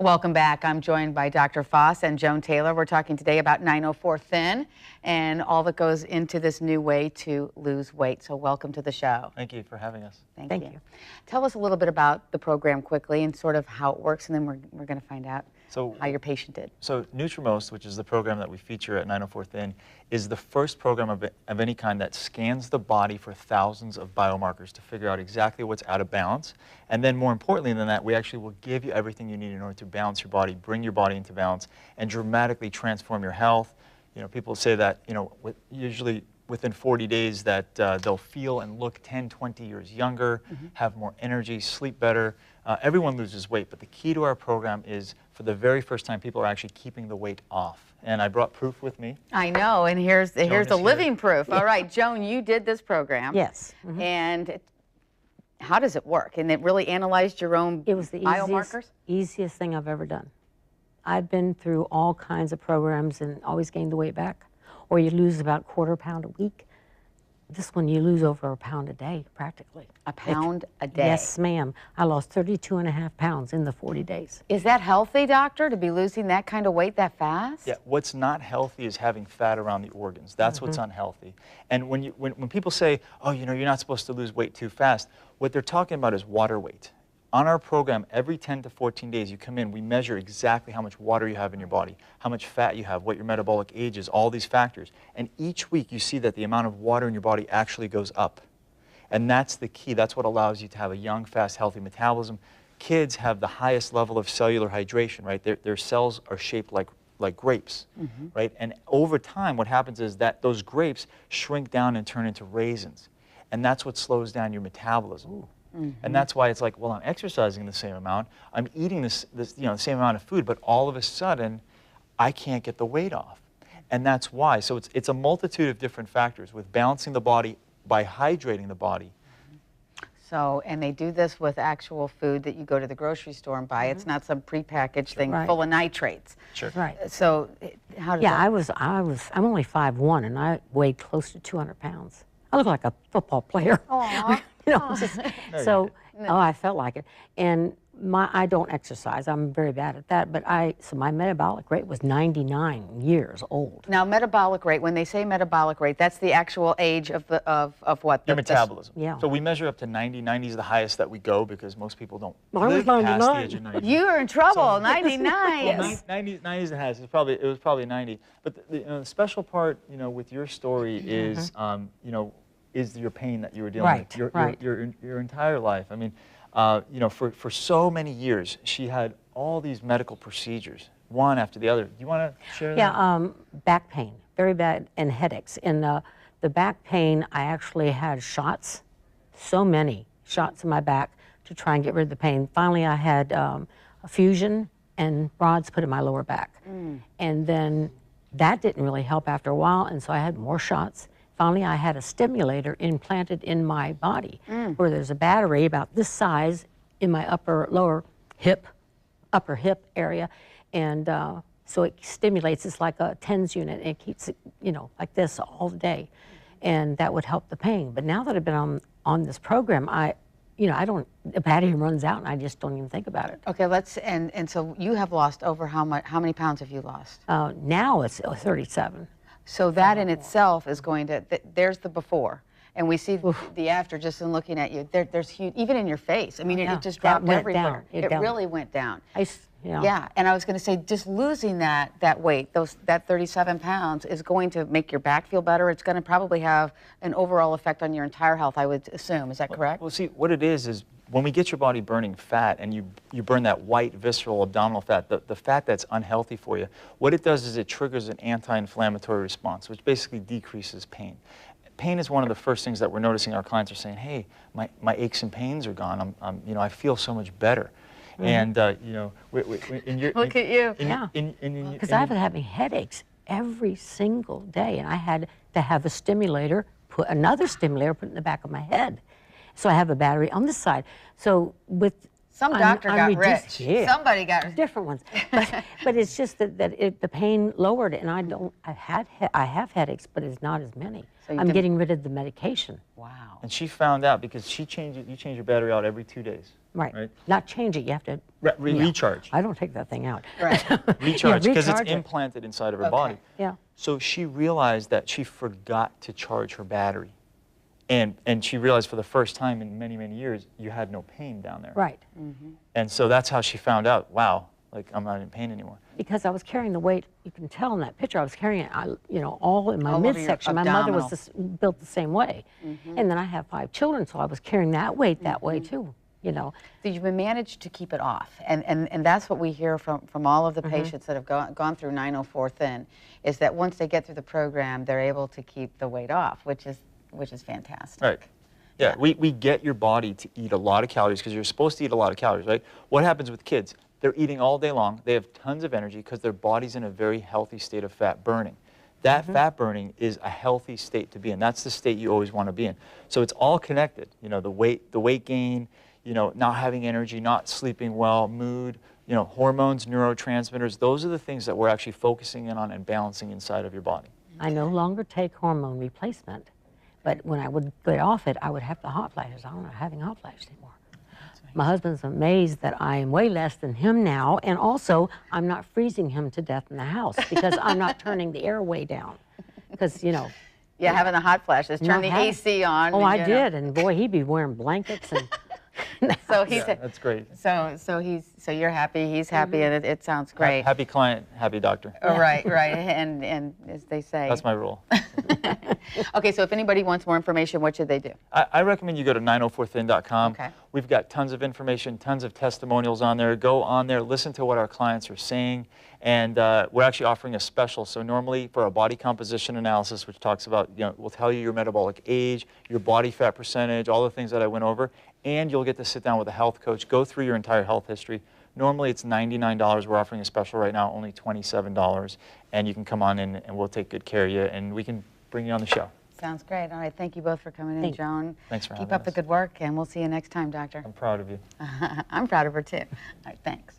Welcome back. I'm joined by Dr. Foss and Joan Taylor. We're talking today about 904 Thin and all that goes into this new way to lose weight. So welcome to the show. Thank you for having us. Thank you. Tell us a little bit about the program quickly and sort of how it works, and then we're going to find out how your patient did. So Nutrimost, which is the program that we feature at 904 Thin, is the first program of any kind that scans the body for thousands of biomarkers to figure out exactly what's out of balance. And then more importantly than that, we actually will give you everything you need in order to balance your body, bring your body into balance, and dramatically transform your health. You know, people say that, you know, usually within 40 days that they'll feel and look 10, 20 years younger, have more energy, sleep better. Everyone loses weight, but the key to our program is for the very first time people are actually keeping the weight off. And I brought proof with me. I know, and here's the living proof. Yeah. All right, Joan, you did this program. Yes. And how does it work? And it really analyzed your own biomarkers? Easiest thing I've ever done. I've been through all kinds of programs and always gained the weight back. Or you lose about quarter pound a week. This one, you lose over a pound a day, practically. A pound a day? Yes, ma'am. I lost 32.5 pounds in the 40 days. Is that healthy, doctor, to be losing that kind of weight that fast? Yeah, what's not healthy is having fat around the organs. That's what's unhealthy. And when people say, oh, you know, you're not supposed to lose weight too fast, what they're talking about is water weight. On our program, every 10 to 14 days you come in, we measure exactly how much water you have in your body, how much fat you have, what your metabolic age is, all these factors. And each week you see that the amount of water in your body actually goes up. And that's the key. That's what allows you to have a young, fast, healthy metabolism. Kids have the highest level of cellular hydration, right? Their cells are shaped like grapes, right? And over time, what happens is that those grapes shrink down and turn into raisins. And that's what slows down your metabolism. Ooh. And that's why it's like, well, I'm exercising the same amount, I'm eating this the same amount of food, but all of a sudden, I can't get the weight off. And that's why. So it's a multitude of different factors with balancing the body by hydrating the body. So, and they do this with actual food that you go to the grocery store and buy. It's not some prepackaged thing full of nitrates. Sure. Right. So, how does that? I'm only 5'1", and I weighed close to 200 pounds. I look like a football player. Aww. You know, I felt like it. And I don't exercise. I'm very bad at that. So my metabolic rate was 99 years old. Now, metabolic rate, when they say metabolic rate, that's the actual age of what? Your metabolism. Yeah. So we measure up to 90. 90 is the highest that we go because most people don't live past the age of 90. You are in trouble, 99. Yes. 90 is the highest. It was probably 90. But the special part, you know, with your story is, you know, is your pain that you were dealing with your entire life. I mean, you know, for so many years, she had all these medical procedures, one after the other. Do you want to share that? Yeah, back pain, very bad, and headaches. And the back pain, I actually had shots, so many shots in my back to try and get rid of the pain. Finally, I had a fusion and rods put in my lower back. And then that didn't really help after a while, and so I had more shots. Finally, I had a stimulator implanted in my body where there's a battery about this size in my upper hip area. And so it stimulates, it's like a TENS unit, and it keeps it, you know, like this all day. And that would help the pain. But now that I've been on this program, the battery runs out and I just don't even think about it. Okay, and so you have lost over how many pounds have you lost? Now it's 37. So that in itself is going to, there's the before. And we see the after just in looking at you. There's huge, even in your face. I mean, it just dropped everywhere. It really went down. Yeah, and I was going to say, just losing that weight, that 37 pounds is going to make your back feel better. It's going to probably have an overall effect on your entire health, I would assume. Is that correct? Well, see, what it is when we get your body burning fat and you burn that white visceral abdominal fat, the fat that's unhealthy for you, what it does is it triggers an anti-inflammatory response, which basically decreases pain. Pain is one of the first things that we're noticing. Our clients are saying, hey, my aches and pains are gone. You know, I feel so much better. And, you know, look at you. Because I've been having headaches every single day, and I had to have a stimulator, another stimulator put in the back of my head. So I have a battery on this side. So with Some doctor got rich. Yeah. Somebody got different ones. But it's just that the pain lowered, and I have headaches, but it's not as many. So I'm getting rid of the medication. Wow. And she found out because you change your battery out every 2 days. Right. Not change it. You have to recharge. I don't take that thing out. Right. Recharge because it's implanted inside of her body. Yeah. So she realized that she forgot to charge her battery. And she realized for the first time in many, many years, you had no pain down there. Right. Mm-hmm. And so that's how she found out, wow, like I'm not in pain anymore. Because I was carrying the weight, you can tell in that picture, I was carrying it, all in my midsection. My mother was built the same way. Mm-hmm. And then I have 5 children, so I was carrying that weight that way too, So you've managed to keep it off. And that's what we hear from all of the patients that have gone through 904 Thin, is that once they get through the program, they're able to keep the weight off, which is fantastic. Right. Yeah, we get your body to eat a lot of calories because you're supposed to eat a lot of calories, right? What happens with kids? They're eating all day long. They have tons of energy because their body's in a very healthy state of fat burning. That fat burning is a healthy state to be in. That's the state you always want to be in. So it's all connected. The weight gain, not having energy, not sleeping well, mood, hormones, neurotransmitters. Those are the things that we're actually focusing in on and balancing inside of your body. I no longer take hormone replacement. But when I would get off it, I would have the hot flashes. I'm not having hot flashes anymore. My husband's amazed that I am way less than him now, and also I'm not freezing him to death in the house because I'm not turning the air way down. Because, Yeah, having the hot flashes. Turn the AC on. Oh, I did, and boy, he'd be wearing blankets and. So he's that's great. So you're happy, he's happy, and it sounds great. Happy client, happy doctor. Oh, right, and as they say. That's my rule. Okay, so if anybody wants more information, what should they do? I recommend you go to 904thin.com. Okay. We've got tons of information, tons of testimonials on there. Go on there, listen to what our clients are saying, and we're actually offering a special. So normally for a body composition analysis, which talks about, we'll tell you your metabolic age, your body fat percentage, all the things that I went over, and you'll get to sit down with a health coach, go through your entire health history. Normally it's $99. We're offering a special right now, only $27, and you can come on in and we'll take good care of you, and we can bring you on the show. Sounds great. All right, thank you both for coming in, Joan. Thanks for having us. Keep up the good work, and we'll see you next time, Doctor. I'm proud of you. I'm proud of her, too. All right, thanks.